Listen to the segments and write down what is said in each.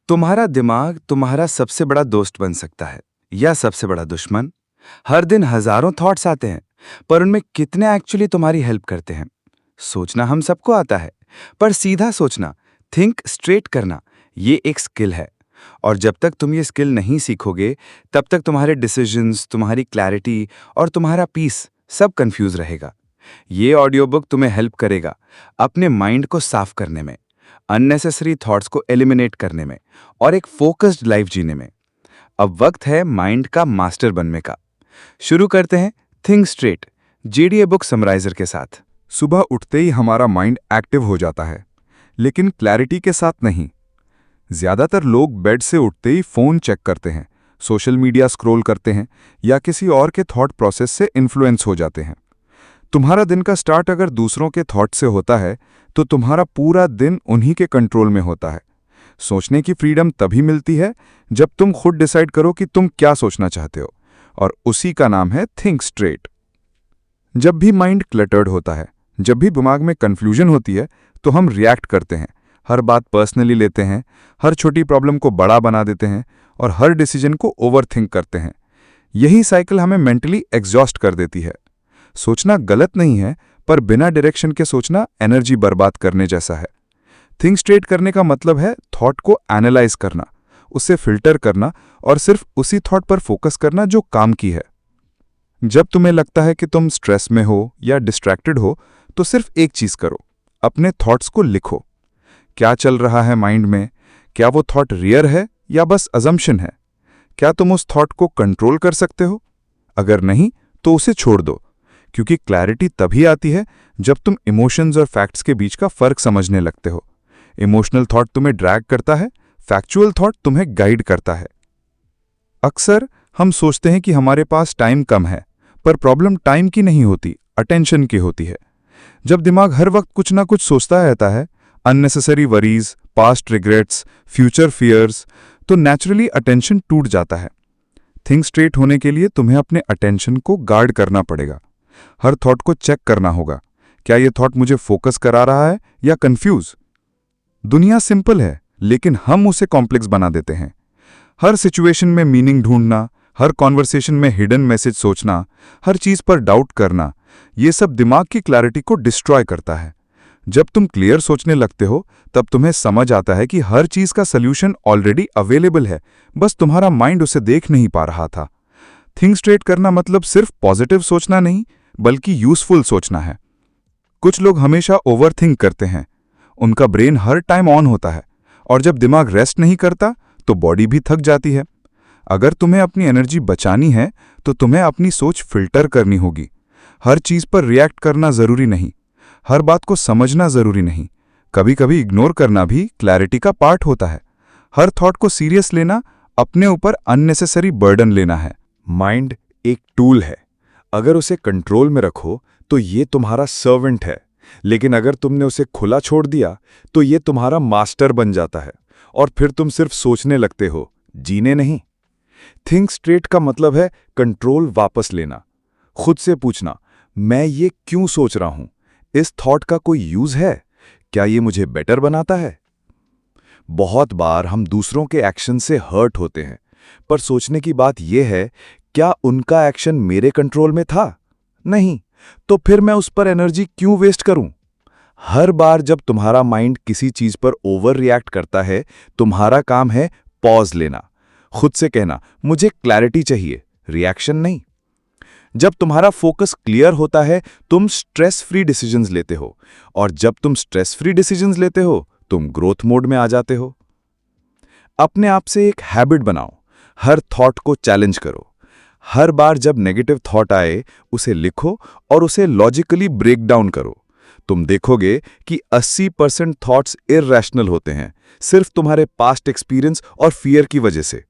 तुम्हारा दिमाग तुम्हारा सबसे बड़ा दोस्त बन सकता है या सबसे बड़ा दुश्मन। हर दिन हजारों थॉट्स आते हैं, पर उनमें कितने एक्चुअली तुम्हारी हेल्प करते हैं? सोचना हम सबको आता है, पर सीधा सोचना, थिंक स्ट्रेट करना, ये एक स्किल है। और जब तक तुम ये स्किल नहीं सीखोगे, तब तक तुम्हारे डिसीजंस, तुम्हारी क्लैरिटी और तुम्हारा पीस सब कंफ्यूज रहेगा। ये ऑडियो बुक तुम्हें हेल्प करेगा अपने माइंड को साफ करने में, अननेसेसरी थॉट्स को एलिमिनेट करने में और एक फोकस्ड लाइफ जीने में। अब वक्त है माइंड का मास्टर बनने का। शुरू करते हैं थिंक स्ट्रेट जेडीए बुक समराइजर के साथ। सुबह उठते ही हमारा माइंड एक्टिव हो जाता है, लेकिन क्लैरिटी के साथ नहीं। ज्यादातर लोग बेड से उठते ही फोन चेक करते हैं, सोशल मीडिया स्क्रॉल करते हैं या किसी और के थॉट प्रोसेस से इन्फ्लुएंस हो जाते हैं। तुम्हारा दिन का स्टार्ट अगर दूसरों के थॉट से होता है, तो तुम्हारा पूरा दिन उन्हीं के कंट्रोल में होता है। सोचने की फ्रीडम तभी मिलती है जब तुम खुद डिसाइड करो कि तुम क्या सोचना चाहते हो, और उसी का नाम है थिंक स्ट्रेट। जब भी माइंड क्लटर्ड होता है, जब भी दिमाग में कंफ्यूजन होती है, तो हम रिएक्ट करते हैं, हर बात पर्सनली लेते हैं, हर छोटी प्रॉब्लम को बड़ा बना देते हैं और हर डिसीजन को ओवरथिंक करते हैं। यही साइकिल हमें मेंटली एग्जॉस्ट कर देती है। सोचना गलत नहीं है, पर बिना डायरेक्शन के सोचना एनर्जी बर्बाद करने जैसा है। थिंक स्ट्रेट करने का मतलब है थॉट को एनालाइज करना, उसे फिल्टर करना और सिर्फ उसी थॉट पर फोकस करना जो काम की है। जब तुम्हें लगता है कि तुम स्ट्रेस में हो या डिस्ट्रैक्टेड हो, तो सिर्फ एक चीज करो, अपने थॉट्स को लिखो। क्या चल रहा है माइंड में? क्या वो थॉट रियल है या बस अजम्पशन है? क्या तुम उस थॉट को कंट्रोल कर सकते हो? अगर नहीं, तो उसे छोड़ दो, क्योंकि क्लैरिटी तभी आती है जब तुम इमोशंस और फैक्ट्स के बीच का फर्क समझने लगते हो। इमोशनल थॉट तुम्हें ड्रैग करता है, फैक्चुअल थॉट तुम्हें गाइड करता है। अक्सर हम सोचते हैं कि हमारे पास टाइम कम है, पर प्रॉब्लम टाइम की नहीं होती, अटेंशन की होती है। जब दिमाग हर वक्त कुछ ना कुछ सोचता रहता है, unnecessary worries, past regrets, future fears, तो नेचुरली अटेंशन टूट जाता है। थिंक स्ट्रेट होने के लिए तुम्हें अपने अटेंशन को गार्ड करना पड़ेगा। हर थॉट को चेक करना होगा, क्या यह थॉट मुझे फोकस करा रहा है या कंफ्यूज? दुनिया सिंपल है, लेकिन हम उसे कॉम्प्लेक्स बना देते हैं। हर सिचुएशन में मीनिंग ढूंढना, हर कॉन्वर्सेशन में हिडन मैसेज सोचना, हर चीज पर डाउट करना, ये सब दिमाग की क्लैरिटी को डिस्ट्रॉय करता है। जब तुम क्लियर सोचने लगते हो, तब तुम्हें समझ आता है कि हर चीज का सल्यूशन ऑलरेडी अवेलेबल है, बस तुम्हारा माइंड उसे देख नहीं पा रहा था। थिंक स्ट्रेट करना मतलब सिर्फ पॉजिटिव सोचना नहीं, बल्कि यूजफुल सोचना है। कुछ लोग हमेशा ओवरथिंक करते हैं, उनका ब्रेन हर टाइम ऑन होता है, और जब दिमाग रेस्ट नहीं करता तो बॉडी भी थक जाती है। अगर तुम्हें अपनी एनर्जी बचानी है, तो तुम्हें अपनी सोच फिल्टर करनी होगी। हर चीज पर रिएक्ट करना जरूरी नहीं, हर बात को समझना जरूरी नहीं, कभी कभी इग्नोर करना भी क्लैरिटी का पार्ट होता है। हर थॉट को सीरियस लेना अपने ऊपर अननेसेसरी बर्डन लेना है। माइंड एक टूल है, अगर उसे कंट्रोल में रखो तो ये तुम्हारा सर्वेंट है, लेकिन अगर तुमने उसे खुला छोड़ दिया तो ये तुम्हारा मास्टर बन जाता है, और फिर तुम सिर्फ सोचने लगते हो, जीने नहीं। थिंक स्ट्रेट का मतलब है कंट्रोल वापस लेना। खुद से पूछना, मैं ये क्यों सोच रहा हूं? इस थॉट का कोई यूज है? क्या ये मुझे बेटर बनाता है? बहुत बार हम दूसरों के एक्शन से हर्ट होते हैं, पर सोचने की बात यह है, क्या उनका एक्शन मेरे कंट्रोल में था? नहीं, तो फिर मैं उस पर एनर्जी क्यों वेस्ट करूं? हर बार जब तुम्हारा माइंड किसी चीज पर ओवर रिएक्ट करता है, तुम्हारा काम है पॉज लेना, खुद से कहना, मुझे क्लैरिटी चाहिए, रिएक्शन नहीं। जब तुम्हारा फोकस क्लियर होता है, तुम स्ट्रेस फ्री डिसीजंस लेते हो, और जब तुम स्ट्रेस फ्री डिसीजंस लेते हो, तुम ग्रोथ मोड में आ जाते हो। अपने आप से एक हैबिट बनाओ, हर थॉट को चैलेंज करो। हर बार जब नेगेटिव थॉट आए, उसे लिखो और उसे लॉजिकली ब्रेक डाउन करो। तुम देखोगे कि 80% थॉट्स इरैशनल होते हैं, सिर्फ तुम्हारे पास्ट एक्सपीरियंस और फियर की वजह से।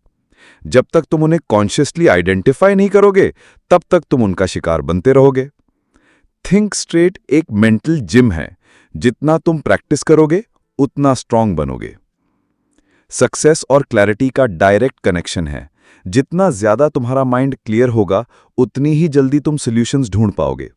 जब तक तुम उन्हें कॉन्शियसली आइडेंटिफाई नहीं करोगे, तब तक तुम उनका शिकार बनते रहोगे। थिंक स्ट्रेट एक मेंटल जिम है, जितना तुम प्रैक्टिस करोगे उतना स्ट्रांग बनोगे। सक्सेस और क्लैरिटी का डायरेक्ट कनेक्शन है। जितना ज्यादा तुम्हारा माइंड क्लियर होगा, उतनी ही जल्दी तुम सॉल्यूशंस ढूंढ पाओगे।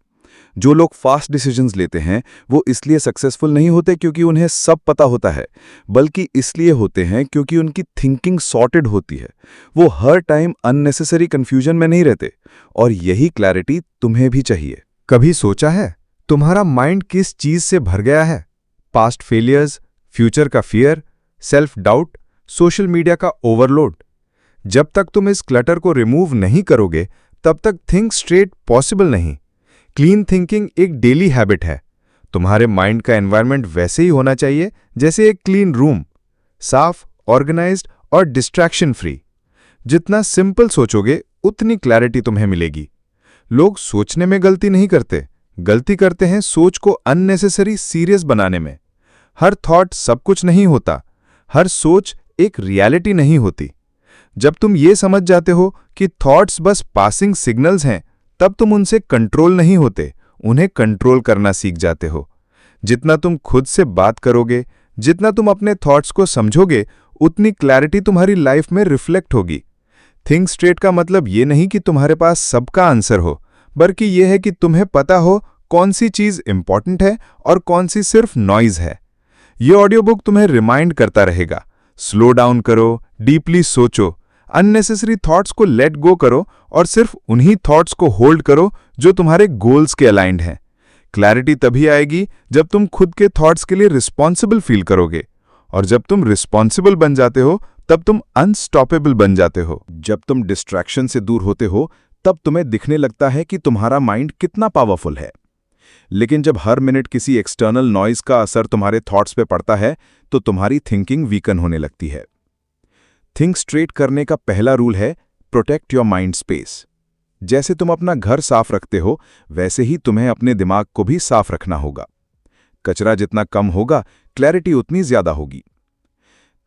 जो लोग फास्ट डिसीजंस लेते हैं वो इसलिए सक्सेसफुल नहीं होते क्योंकि उन्हें सब पता होता है, बल्कि इसलिए होते हैं क्योंकि उनकी थिंकिंग सॉर्टेड होती है। वो हर टाइम अननेसेसरी कंफ्यूजन में नहीं रहते, और यही क्लैरिटी तुम्हें भी चाहिए। कभी सोचा है तुम्हारा माइंड किस चीज से भर गया है? पास्ट फेलियर्स, फ्यूचर का fear, self doubt, social media का ओवरलोड। जब तक तुम इस क्लटर को रिमूव नहीं करोगे तब तक थिंक स्ट्रेट पॉसिबल नहीं। क्लीन थिंकिंग एक डेली हैबिट है। तुम्हारे माइंड का एनवायरनमेंट वैसे ही होना चाहिए जैसे एक क्लीन रूम, साफ, ऑर्गेनाइज्ड और डिस्ट्रैक्शन फ्री। जितना सिंपल सोचोगे उतनी क्लैरिटी तुम्हें मिलेगी। लोग सोचने में गलती नहीं करते, गलती करते हैं सोच को अननेसेसरी सीरियस बनाने में। हर थॉट सब कुछ नहीं होता, हर सोच एक रियलिटी नहीं होती। जब तुम ये समझ जाते हो कि थॉट्स बस पासिंग सिग्नल्स हैं, तब तुम उनसे कंट्रोल नहीं होते, उन्हें कंट्रोल करना सीख जाते हो। जितना तुम खुद से बात करोगे, जितना तुम अपने थॉट्स को समझोगे, उतनी क्लैरिटी तुम्हारी लाइफ में रिफ्लेक्ट होगी। थिंक स्ट्रेट का मतलब ये नहीं कि तुम्हारे पास सबका आंसर हो, बल्कि यह है कि तुम्हें पता हो कौन सी चीज इंपॉर्टेंट है और कौन सी सिर्फ नॉइज है। ये ऑडियो बुक तुम्हें रिमाइंड करता रहेगा, स्लो डाउन करो, डीपली सोचो, अननेसेसरी थॉट्स को लेट गो करो और सिर्फ उन्हीं थॉट्स को होल्ड करो जो तुम्हारे गोल्स के अलाइंड हैं। क्लैरिटी तभी आएगी जब तुम खुद के थॉट्स के लिए रिस्पॉन्सिबल फील करोगे, और जब तुम रिस्पॉन्सिबल बन जाते हो तब तुम अनस्टॉपेबल बन जाते हो। जब तुम डिस्ट्रैक्शन से दूर होते हो तब तुम्हें दिखने लगता है कि तुम्हारा माइंड कितना पावरफुल है। लेकिन जब हर मिनट किसी एक्सटर्नल नॉइज का असर तुम्हारे थॉट्स पे पड़ता है तो तुम्हारी थिंकिंग वीकन होने लगती है। थिंक स्ट्रेट करने का पहला रूल है प्रोटेक्ट योर माइंड स्पेस। जैसे तुम अपना घर साफ रखते हो, वैसे ही तुम्हें अपने दिमाग को भी साफ रखना होगा। कचरा जितना कम होगा, क्लैरिटी उतनी ज्यादा होगी।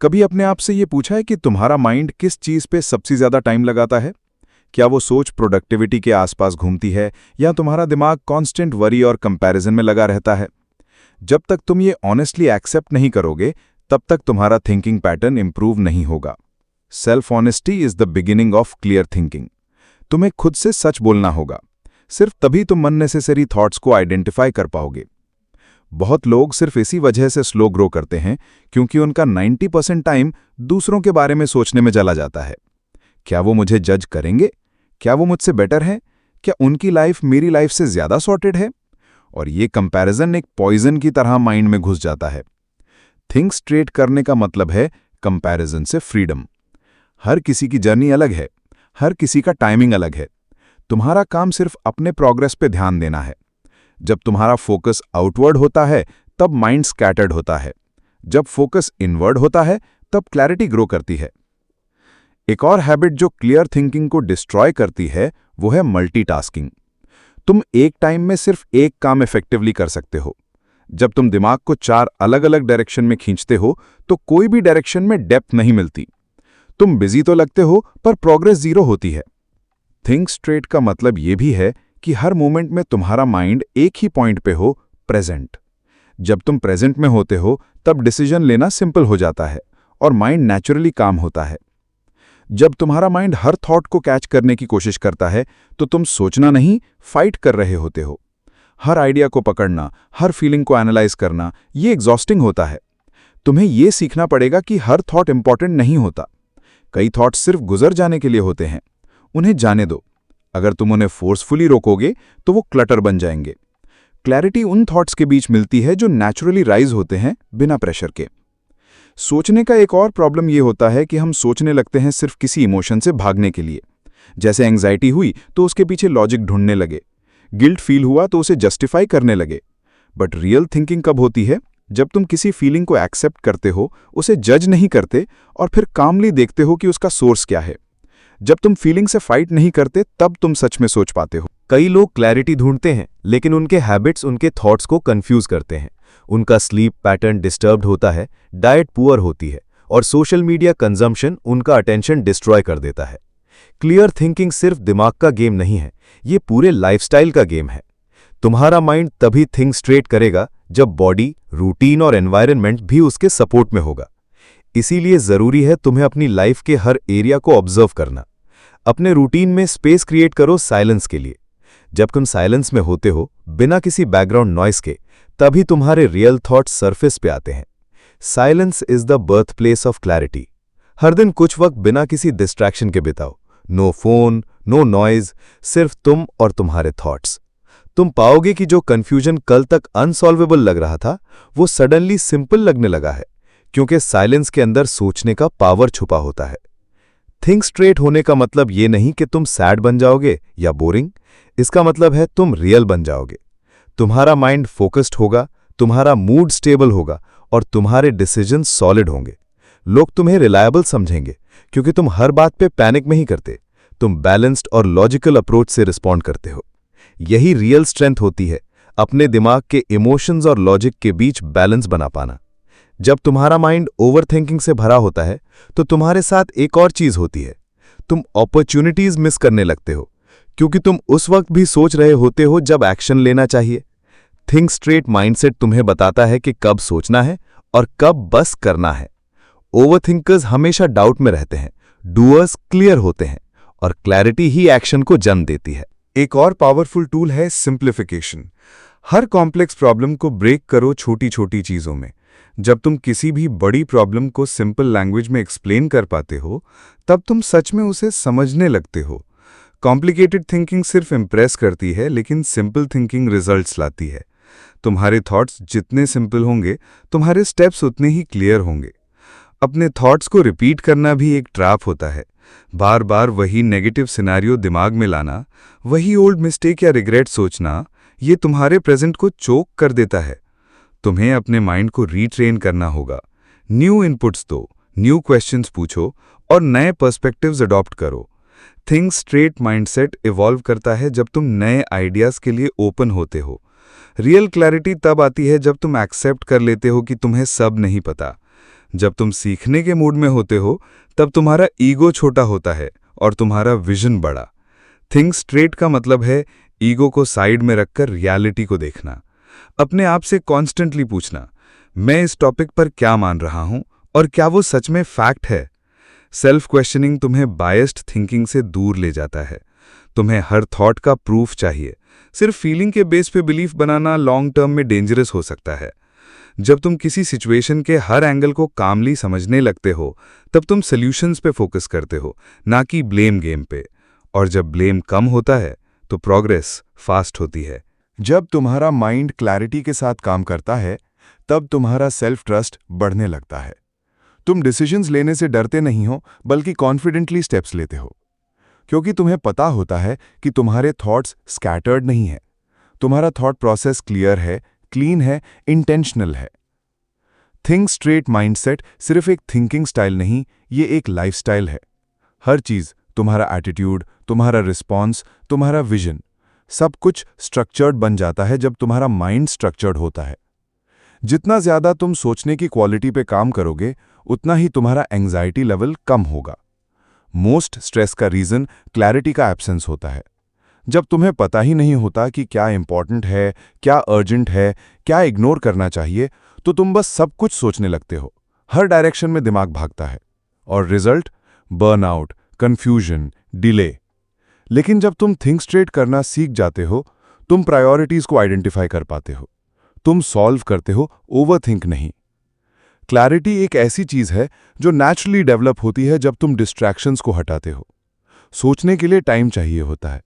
कभी अपने आप से ये पूछा है कि तुम्हारा माइंड किस चीज पे सबसे ज्यादा टाइम लगाता है? क्या वो सोच प्रोडक्टिविटी के आसपास घूमती है, या तुम्हारा दिमाग कांस्टेंट वरी और कंपैरिजन में लगा रहता है? जब तक तुम ये ऑनेस्टली एक्सेप्ट नहीं करोगे, तब तक तुम्हारा थिंकिंग पैटर्न इंप्रूव नहीं होगा। Self honesty is the beginning of clear thinking. तुम्हें खुद से सच बोलना होगा, सिर्फ तभी तुम अननेसेसरी थॉट्स को आइडेंटिफाई कर पाओगे। बहुत लोग सिर्फ इसी वजह से स्लो ग्रो करते हैं क्योंकि उनका 90% टाइम दूसरों के बारे में सोचने में चला जाता है। क्या वो मुझे जज करेंगे? क्या वो मुझसे बेटर है? क्या उनकी लाइफ मेरी लाइफ से ज्यादा सॉर्टेड है? और ये कंपैरिजन एक पॉइजन की तरह माइंड में घुस जाता है। थिंक स्ट्रेट करने का मतलब है कंपैरिजन से फ्रीडम। हर किसी की जर्नी अलग है, हर किसी का टाइमिंग अलग है। तुम्हारा काम सिर्फ अपने प्रोग्रेस पे ध्यान देना है। जब तुम्हारा फोकस आउटवर्ड होता है तब माइंड स्कैटर्ड होता है, जब फोकस इनवर्ड होता है तब क्लैरिटी ग्रो करती है। एक और हैबिट जो क्लियर थिंकिंग को डिस्ट्रॉय करती है वो है मल्टीटास्किंग। तुम एक टाइम में सिर्फ एक काम इफेक्टिवली कर सकते हो। जब तुम दिमाग को 4 अलग अलग डायरेक्शन में खींचते हो तो कोई भी डायरेक्शन में डेप्थ नहीं मिलती। तुम बिजी तो लगते हो पर प्रोग्रेस जीरो होती है। थिंक स्ट्रेट का मतलब यह भी है कि हर मोमेंट में तुम्हारा माइंड एक ही पॉइंट पे हो, प्रेजेंट। जब तुम प्रेजेंट में होते हो तब डिसीजन लेना सिंपल हो जाता है और माइंड नेचुरली काम होता है। जब तुम्हारा माइंड हर थॉट को कैच करने की कोशिश करता है तो तुम सोचना नहीं, फाइट कर रहे होते हो। हर आइडिया को पकड़ना, हर फीलिंग को एनालाइज करना, ये एग्जॉस्टिंग होता है। तुम्हें यह सीखना पड़ेगा कि हर थॉट इंपॉर्टेंट नहीं होता। कई थॉट्स सिर्फ गुजर जाने के लिए होते हैं, उन्हें जाने दो। अगर तुम उन्हें फोर्सफुली रोकोगे तो वो क्लटर बन जाएंगे। क्लैरिटी उन थॉट्स के बीच मिलती है जो नेचुरली राइज होते हैं बिना प्रेशर के। सोचने का एक और प्रॉब्लम ये होता है कि हम सोचने लगते हैं सिर्फ किसी इमोशन से भागने के लिए। जैसे एंग्जाइटी हुई तो उसके पीछे लॉजिक ढूंढने लगे, गिल्ट फील हुआ तो उसे जस्टिफाई करने लगे। बट रियल थिंकिंग कब होती है? जब तुम किसी फीलिंग को एक्सेप्ट करते हो, उसे जज नहीं करते और फिर कामली देखते हो कि उसका सोर्स क्या है। जब तुम फीलिंग से फाइट नहीं करते तब तुम सच में सोच पाते हो। कई लोग क्लैरिटी ढूंढते हैं लेकिन उनके हैबिट्स उनके थॉट्स को कंफ्यूज करते हैं। उनका स्लीप पैटर्न डिस्टर्ब्ड होता है, डाइट पुअर होती है और सोशल मीडिया कंजम्पशन उनका अटेंशन डिस्ट्रॉय कर देता है। क्लियर थिंकिंग सिर्फ दिमाग का गेम नहीं है, ये पूरे लाइफस्टाइल का गेम है। तुम्हारा माइंड तभी थिंक स्ट्रेट करेगा जब बॉडी, रूटीन और एनवायरनमेंट भी उसके सपोर्ट में होगा। इसीलिए जरूरी है तुम्हें अपनी लाइफ के हर एरिया को ऑब्जर्व करना। अपने रूटीन में स्पेस क्रिएट करो साइलेंस के लिए। जब तुम साइलेंस में होते हो, बिना किसी बैकग्राउंड नॉइस के, तभी तुम्हारे रियल थॉट्स सरफेस पे आते हैं। Silence is the birth place of clarity. हर दिन कुछ वक्त बिना किसी डिस्ट्रैक्शन के बिताओ। नो फोन, नो नॉइज, सिर्फ तुम और तुम्हारे थॉट्स। तुम पाओगे कि जो कंफ्यूजन कल तक अनसॉल्वेबल लग रहा था, वो सडनली सिंपल लगने लगा है, क्योंकि साइलेंस के अंदर सोचने का पावर छुपा होता है। थिंक स्ट्रेट होने का मतलब ये नहीं कि तुम सैड बन जाओगे या बोरिंग। इसका मतलब है तुम रियल बन जाओगे। तुम्हारा माइंड फोकस्ड होगा, तुम्हारा मूड स्टेबल होगा और तुम्हारे डिसीजन सॉलिड होंगे। लोग तुम्हें रिलायबल समझेंगे, क्योंकि तुम हर बात पे पैनिक में ही करते। तुम बैलेंस्ड और लॉजिकल अप्रोच से रिस्पॉन्ड करते हो। यही रियल स्ट्रेंथ होती है, अपने दिमाग के इमोशंस और लॉजिक के बीच बैलेंस बना पाना। जब तुम्हारा माइंड ओवरथिंकिंग से भरा होता है, तो तुम्हारे साथ एक और चीज होती है, तुम अपॉर्चुनिटीज मिस करने लगते हो, क्योंकि तुम उस वक्त भी सोच रहे होते हो जब एक्शन लेना चाहिए। थिंक स्ट्रेट माइंडसेट तुम्हें बताता है कि कब सोचना है और कब बस करना है। ओवरथिंकर्स हमेशा डाउट में रहते हैं, डूअर्स क्लियर होते हैं, और क्लैरिटी ही एक्शन को जन्म देती है। एक और पावरफुल टूल है सिंप्लीफिकेशन। हर कॉम्प्लेक्स प्रॉब्लम को ब्रेक करो छोटी छोटी चीज़ों में। जब तुम किसी भी बड़ी प्रॉब्लम को सिंपल लैंग्वेज में एक्सप्लेन कर पाते हो, तब तुम सच में उसे समझने लगते हो। कॉम्प्लिकेटेड थिंकिंग सिर्फ इम्प्रेस करती है, लेकिन सिंपल थिंकिंग रिजल्ट्स लाती है। तुम्हारे थॉट्स जितने सिंपल होंगे, तुम्हारे स्टेप्स उतने ही क्लियर होंगे। अपने थॉट्स को रिपीट करना भी एक ट्रैप होता है। बार बार वही नेगेटिव सिनेरियो दिमाग में लाना, वही ओल्ड मिस्टेक या रिग्रेट सोचना, ये तुम्हारे प्रेजेंट को चोक कर देता है। तुम्हें अपने माइंड को रीट्रेन करना होगा। न्यू इनपुट्स दो, न्यू क्वेश्चंस पूछो और नए पर्सपेक्टिव्स अडॉप्ट करो। थिंक स्ट्रेट माइंडसेट इवॉल्व करता है जब तुम नए आइडियाज के लिए ओपन होते हो। रियल क्लैरिटी तब आती है जब तुम एक्सेप्ट कर लेते हो कि तुम्हें सब नहीं पता। जब तुम सीखने के मूड में होते हो, तब तुम्हारा ईगो छोटा होता है और तुम्हारा विजन बड़ा। थिंक स्ट्रेट का मतलब है ईगो को साइड में रखकर रियलिटी को देखना। अपने आप से कॉन्स्टेंटली पूछना, मैं इस टॉपिक पर क्या मान रहा हूं और क्या वो सच में फैक्ट है। सेल्फ क्वेश्चनिंग तुम्हें बायस्ड थिंकिंग से दूर ले जाता है। तुम्हें हर थॉट का प्रूफ चाहिए। सिर्फ फीलिंग के बेस पे बिलीफ बनाना लॉन्ग टर्म में डेंजरस हो सकता है। जब तुम किसी सिचुएशन के हर एंगल को कामली समझने लगते हो, तब तुम सॉल्यूशंस पे फोकस करते हो, ना कि ब्लेम गेम पे। और जब ब्लेम कम होता है, तो प्रोग्रेस फास्ट होती है। जब तुम्हारा माइंड क्लैरिटी के साथ काम करता है, तब तुम्हारा सेल्फ ट्रस्ट बढ़ने लगता है। तुम डिसीजंस लेने से डरते नहीं हो, बल्कि कॉन्फिडेंटली स्टेप्स लेते हो, क्योंकि तुम्हें पता होता है कि तुम्हारे थॉट्स स्कैटर्ड नहीं है। तुम्हारा थॉट प्रोसेस क्लियर है, क्लीन है, इंटेंशनल है। थिंक स्ट्रेट माइंडसेट सिर्फ एक थिंकिंग स्टाइल नहीं, ये एक लाइफस्टाइल है। हर चीज, तुम्हारा एटीट्यूड, तुम्हारा रिस्पॉन्स, तुम्हारा विजन, सब कुछ स्ट्रक्चर्ड बन जाता है जब तुम्हारा माइंड स्ट्रक्चर्ड होता है। जितना ज्यादा तुम सोचने की क्वालिटी पे काम करोगे, उतना ही तुम्हारा एंजाइटी लेवल कम होगा। मोस्ट स्ट्रेस का रीजन क्लैरिटी का एब्सेंस होता है। जब तुम्हें पता ही नहीं होता कि क्या इंपॉर्टेंट है, क्या अर्जेंट है, क्या इग्नोर करना चाहिए, तो तुम बस सब कुछ सोचने लगते हो। हर डायरेक्शन में दिमाग भागता है और रिजल्ट बर्नआउट, कंफ्यूजन, डिले। लेकिन जब तुम थिंक स्ट्रेट करना सीख जाते हो, तुम प्रायोरिटीज को आइडेंटिफाई कर पाते हो। तुम सॉल्व करते हो, ओवरथिंक नहीं। क्लैरिटी एक ऐसी चीज है जो नेचुरली डेवलप होती है जब तुम डिस्ट्रैक्शंस को हटाते हो। सोचने के लिए टाइम चाहिए होता है,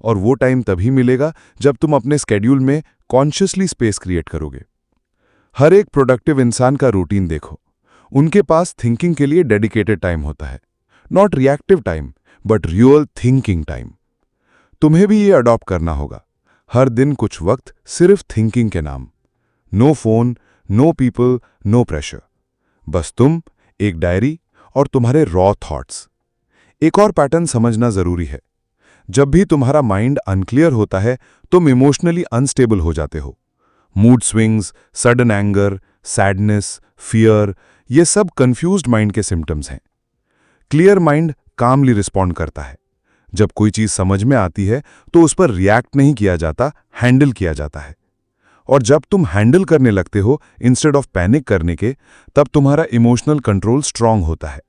और वो टाइम तभी मिलेगा जब तुम अपने स्केड्यूल में कॉन्शियसली स्पेस क्रिएट करोगे। हर एक प्रोडक्टिव इंसान का रूटीन देखो। उनके पास थिंकिंग के लिए डेडिकेटेड टाइम होता है। Not reactive time, but real thinking time. तुम्हें भी ये अडॉप्ट करना होगा। हर दिन कुछ वक्त सिर्फ थिंकिंग के नाम। No phone, no people, no pressure. बस तुम, एक डायरी और तुम्हारे रॉ थॉट्स। एक और पैटर्न समझना जरूरी है। जब भी तुम्हारा माइंड अनक्लियर होता है, तुम इमोशनली अनस्टेबल हो जाते हो। Mood swings, sudden anger, sadness, fear, ये सब कंफ्यूज्ड माइंड के सिम्टम्स हैं। क्लियर माइंड कामली रिस्पॉन्ड करता है। जब कोई चीज समझ में आती है, तो उस पर रिएक्ट नहीं किया जाता, हैंडल किया जाता है। और जब तुम हैंडल करने लगते हो इंस्टेड ऑफ पैनिक करने के, तब तुम्हारा इमोशनल कंट्रोल स्ट्रांग होता है।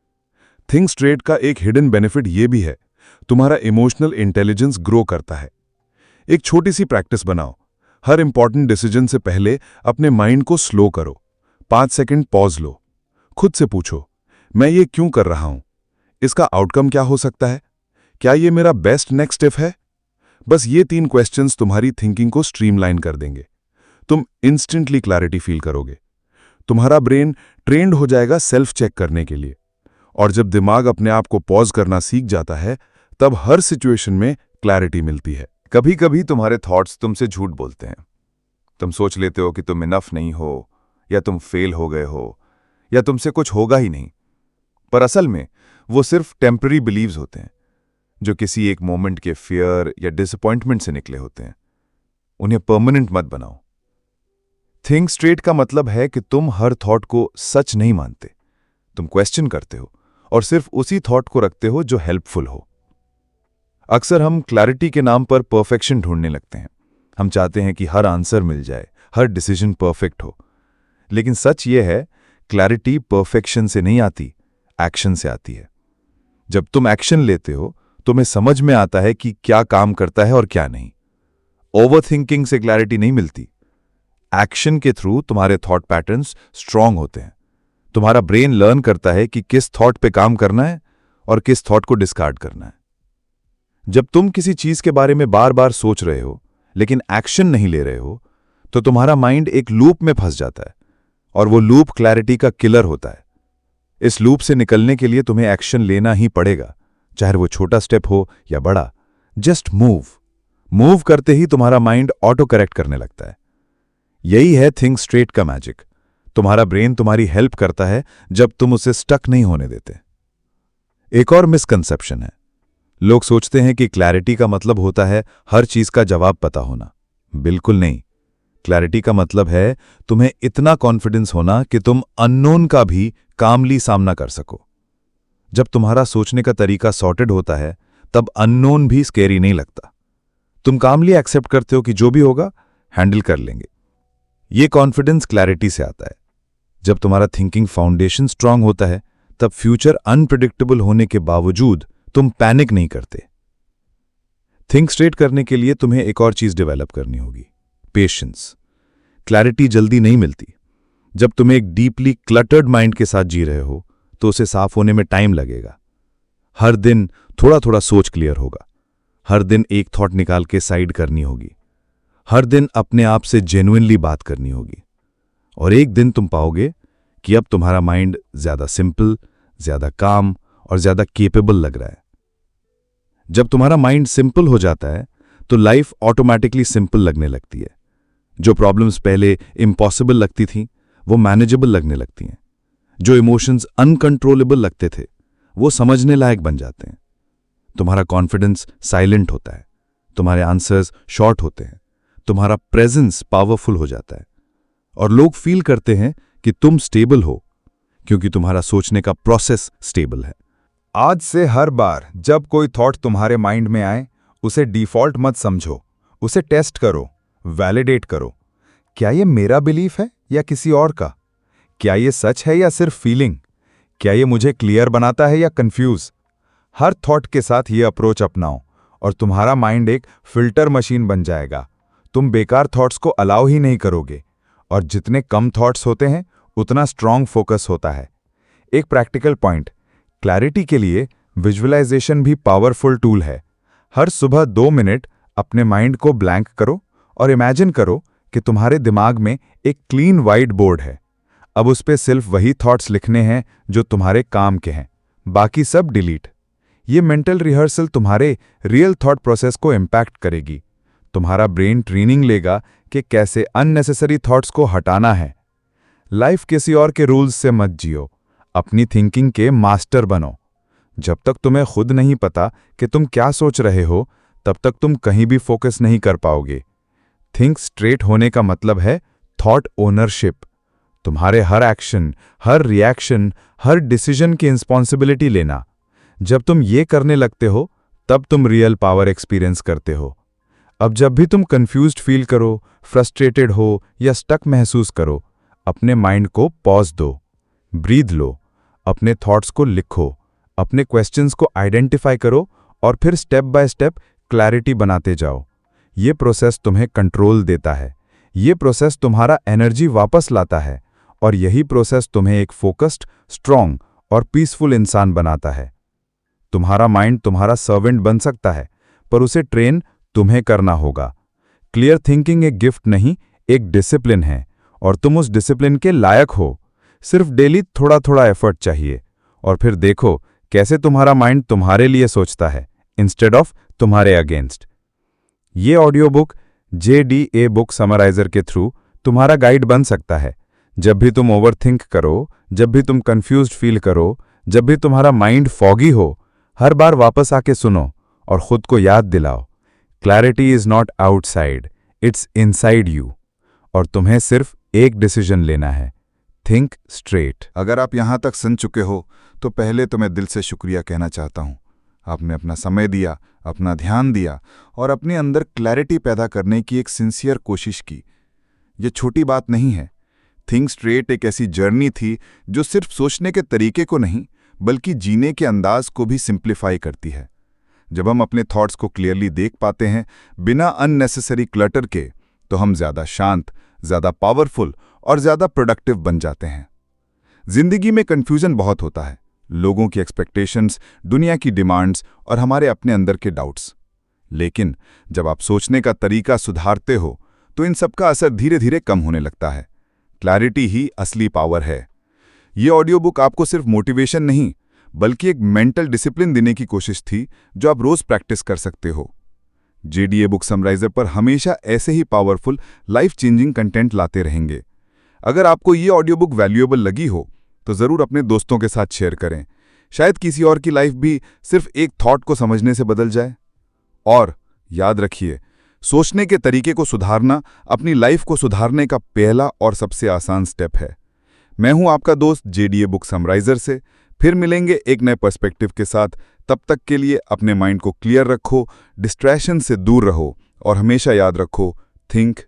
थिंक स्ट्रेट का एक हिडन बेनिफिट ये भी है, तुम्हारा इमोशनल इंटेलिजेंस ग्रो करता है। एक छोटी सी प्रैक्टिस बनाओ। हर इंपॉर्टेंट डिसीजन से पहले अपने माइंड को स्लो करो। 5 सेकंड पॉज लो। खुद से पूछो, मैं ये क्यों कर रहा हूं? इसका आउटकम क्या हो सकता है? क्या ये मेरा बेस्ट नेक्स्ट स्टेप है? बस ये 3 क्वेश्चंस तुम्हारी थिंकिंग को स्ट्रीमलाइन कर देंगे। तुम इंस्टेंटली क्लैरिटी फील करोगे। तुम्हारा ब्रेन ट्रेंड हो जाएगा सेल्फ चेक करने के लिए। और जब दिमाग अपने आप को पॉज करना सीख जाता है, तब हर सिचुएशन में क्लैरिटी मिलती है। कभी कभी तुम्हारे थॉट्स तुमसे झूठ बोलते हैं। तुम सोच लेते हो कि तुम इनफ नहीं हो, या तुम फेल हो गए हो, या तुमसे कुछ होगा ही नहीं। पर असल में वो सिर्फ टेम्पररी बिलीव्स होते हैं, जो किसी एक मोमेंट के फियर या डिसअपॉइंटमेंट से निकले होते हैं। उन्हें परमानेंट मत बनाओ। थिंक स्ट्रेट का मतलब है कि तुम हर थॉट को सच नहीं मानते। तुम क्वेश्चन करते हो और सिर्फ उसी थॉट को रखते हो जो हेल्पफुल हो। अक्सर हम क्लैरिटी के नाम पर परफेक्शन ढूंढने लगते हैं। हम चाहते हैं कि हर आंसर मिल जाए, हर डिसीजन परफेक्ट हो। लेकिन सच ये है, क्लैरिटी परफेक्शन से नहीं आती, एक्शन से आती है। जब तुम एक्शन लेते हो, तुम्हें समझ में आता है कि क्या काम करता है और क्या नहीं। ओवरथिंकिंग से क्लैरिटी नहीं मिलती। एक्शन के थ्रू तुम्हारे थॉट पैटर्न्स स्ट्रांग होते हैं। तुम्हारा ब्रेन लर्न करता है कि किस थॉट पे काम करना है और किस थॉट को डिस्कार्ड करना है। जब तुम किसी चीज के बारे में बार बार सोच रहे हो लेकिन एक्शन नहीं ले रहे हो, तो तुम्हारा माइंड एक लूप में फंस जाता है, और वो लूप क्लैरिटी का किलर होता है। इस लूप से निकलने के लिए तुम्हें एक्शन लेना ही पड़ेगा, चाहे वो छोटा स्टेप हो या बड़ा। जस्ट मूव करते ही तुम्हारा माइंड ऑटो करेक्ट करने लगता है। यही है थिंक स्ट्रेट का मैजिक। तुम्हारा ब्रेन तुम्हारी हेल्प करता है जब तुम उसे स्टक नहीं होने देते। एक और मिसकंसेप्शन है, लोग सोचते हैं कि क्लैरिटी का मतलब होता है हर चीज का जवाब पता होना। बिल्कुल नहीं। क्लैरिटी का मतलब है तुम्हें इतना कॉन्फिडेंस होना कि तुम अननोन का भी कामली सामना कर सको। जब तुम्हारा सोचने का तरीका सॉर्टेड होता है, तब अननोन भी स्केरी नहीं लगता। तुम कामली एक्सेप्ट करते हो कि जो भी होगा हैंडल कर लेंगे। ये कॉन्फिडेंस क्लैरिटी से आता है। जब तुम्हारा थिंकिंग फाउंडेशन स्ट्रांग होता है, तब फ्यूचर अनप्रिडिक्टेबल होने के बावजूद तुम पैनिक नहीं करते। थिंक स्ट्रेट करने के लिए तुम्हें एक और चीज डेवलप करनी होगी, पेशेंस। क्लैरिटी जल्दी नहीं मिलती। जब तुम एक डीपली क्लटर्ड माइंड के साथ जी रहे हो, तो उसे साफ होने में टाइम लगेगा। हर दिन थोड़ा थोड़ा सोच क्लियर होगा। हर दिन एक थॉट निकाल के साइड करनी होगी। हर दिन अपने आप से जेन्युइनली बात करनी होगी। और एक दिन तुम पाओगे कि अब तुम्हारा माइंड ज्यादा सिंपल, ज्यादा काम और ज्यादा केपेबल लग रहा है। जब तुम्हारा माइंड सिंपल हो जाता है, तो लाइफ ऑटोमेटिकली सिंपल लगने लगती है। जो प्रॉब्लम्स पहले इम्पॉसिबल लगती थीं, वो मैनेजेबल लगने लगती हैं। जो इमोशंस अनकंट्रोलेबल लगते थे, वो समझने लायक बन जाते हैं। तुम्हारा कॉन्फिडेंस साइलेंट होता है। तुम्हारे आंसर्स शॉर्ट होते हैं। तुम्हारा प्रेजेंस पावरफुल हो जाता है। और लोग फील करते हैं कि तुम स्टेबल हो, क्योंकि तुम्हारा सोचने का प्रोसेस स्टेबल है। आज से हर बार जब कोई थॉट तुम्हारे माइंड में आए, उसे डिफॉल्ट मत समझो। उसे टेस्ट करो, वैलिडेट करो। क्या ये मेरा बिलीफ है या किसी और का? क्या ये सच है या सिर्फ फीलिंग? क्या ये मुझे क्लियर बनाता है या कंफ्यूज? हर थॉट के साथ ये अप्रोच अपनाओ और तुम्हारा माइंड एक फिल्टर मशीन बन जाएगा। तुम बेकार थॉट्स को अलाउ ही नहीं करोगे, और जितने कम थॉट्स होते हैं, उतना स्ट्रांग फोकस होता है। एक प्रैक्टिकल पॉइंट, क्लैरिटी के लिए विजुअलाइजेशन भी पावरफुल टूल है। हर सुबह 2 मिनट अपने माइंड को ब्लैंक करो और इमेजिन करो कि तुम्हारे दिमाग में एक क्लीन व्हाइट बोर्ड है। अब उस पे सिर्फ वही थॉट्स लिखने हैं जो तुम्हारे काम के हैं, बाकी सब डिलीट। ये मेंटल रिहर्सल तुम्हारे रियल थॉट प्रोसेस को इम्पैक्ट करेगी। तुम्हारा ब्रेन ट्रेनिंग लेगा कि कैसे अननेसेसरी थॉट्स को हटाना है। लाइफ किसी और के रूल्स से मत जियो, अपनी थिंकिंग के मास्टर बनो। जब तक तुम्हें खुद नहीं पता कि तुम क्या सोच रहे हो, तब तक तुम कहीं भी फोकस नहीं कर पाओगे। थिंक स्ट्रेट होने का मतलब है थॉट ओनरशिप। तुम्हारे हर एक्शन, हर रिएक्शन, हर डिसीजन की रिस्पॉन्सिबिलिटी लेना। जब तुम ये करने लगते हो, तब तुम रियल पावर एक्सपीरियंस करते हो। अब जब भी तुम कंफ्यूज्ड फील करो, फ्रस्ट्रेटेड हो या स्टक महसूस करो, अपने माइंड को पॉज दो, ब्रीद लो, अपने थॉट्स को लिखो, अपने क्वेश्चंस को आइडेंटिफाई करो और फिर स्टेप बाय स्टेप क्लैरिटी बनाते जाओ। ये प्रोसेस तुम्हें कंट्रोल देता है, ये प्रोसेस तुम्हारा एनर्जी वापस लाता है, और यही प्रोसेस तुम्हें एक फोकस्ड, स्ट्रांग और पीसफुल इंसान बनाता है। तुम्हारा माइंड तुम्हारा सर्वेंट बन सकता है, पर उसे ट्रेन तुम्हें करना होगा। क्लियर थिंकिंग एक गिफ्ट नहीं, एक डिसिप्लिन है, और तुम उस डिसिप्लिन के लायक हो। सिर्फ डेली थोड़ा थोड़ा एफर्ट चाहिए, और फिर देखो कैसे तुम्हारा माइंड तुम्हारे लिए सोचता है इंस्टेड ऑफ तुम्हारे अगेंस्ट। ये ऑडियो बुक JDA बुक समराइजर के थ्रू तुम्हारा गाइड बन सकता है। जब भी तुम ओवरथिंक करो, जब भी तुम कंफ्यूज्ड फील करो, जब भी तुम्हारा माइंड फॉगी हो, हर बार वापस आके सुनो और खुद को याद दिलाओ, clarity is not outside, it's inside you. और तुम्हें सिर्फ एक डिसीजन लेना है, थिंक स्ट्रेट। अगर आप यहाँ तक सुन चुके हो तो पहले तो मैं दिल से शुक्रिया कहना चाहता हूँ। आपने अपना समय दिया, अपना ध्यान दिया और अपने अंदर क्लैरिटी पैदा करने की एक सिंसियर कोशिश की। ये छोटी बात नहीं है। थिंक स्ट्रेट एक ऐसी जर्नी थी जो सिर्फ सोचने के तरीके को नहीं बल्कि जीने के अंदाज को भी सिंप्लीफाई करती है। जब हम अपने थॉट्स को क्लियरली देख पाते हैं बिना अननेसेसरी क्लटर के, तो हम ज़्यादा शांत, ज़्यादा पावरफुल और ज़्यादा प्रोडक्टिव बन जाते हैं। जिंदगी में कन्फ्यूजन बहुत होता है, लोगों की एक्सपेक्टेशंस, दुनिया की डिमांड्स और हमारे अपने अंदर के डाउट्स। लेकिन जब आप सोचने का तरीका सुधारते हो तो इन सब का असर धीरे धीरे कम होने लगता है। क्लैरिटी ही असली पावर है। ये ऑडियो बुक आपको सिर्फ मोटिवेशन नहीं बल्कि एक मेंटल डिसिप्लिन देने की कोशिश थी जो आप रोज प्रैक्टिस कर सकते हो। JDA बुक समराइजर पर हमेशा ऐसे ही पावरफुल, लाइफ चेंजिंग कंटेंट लाते रहेंगे। अगर आपको ये ऑडियो बुक वैल्यूएबल लगी हो तो ज़रूर अपने दोस्तों के साथ शेयर करें। शायद किसी और की लाइफ भी सिर्फ एक थॉट को समझने से बदल जाए। और याद रखिए, सोचने के तरीके को सुधारना अपनी लाइफ को सुधारने का पहला और सबसे आसान स्टेप है। मैं हूं आपका दोस्त JDA बुक समराइजर से। फिर मिलेंगे एक नए पर्सपेक्टिव के साथ। तब तक के लिए अपने माइंड को क्लियर रखो, डिस्ट्रैक्शन से दूर रहो और हमेशा याद रखो, थिंक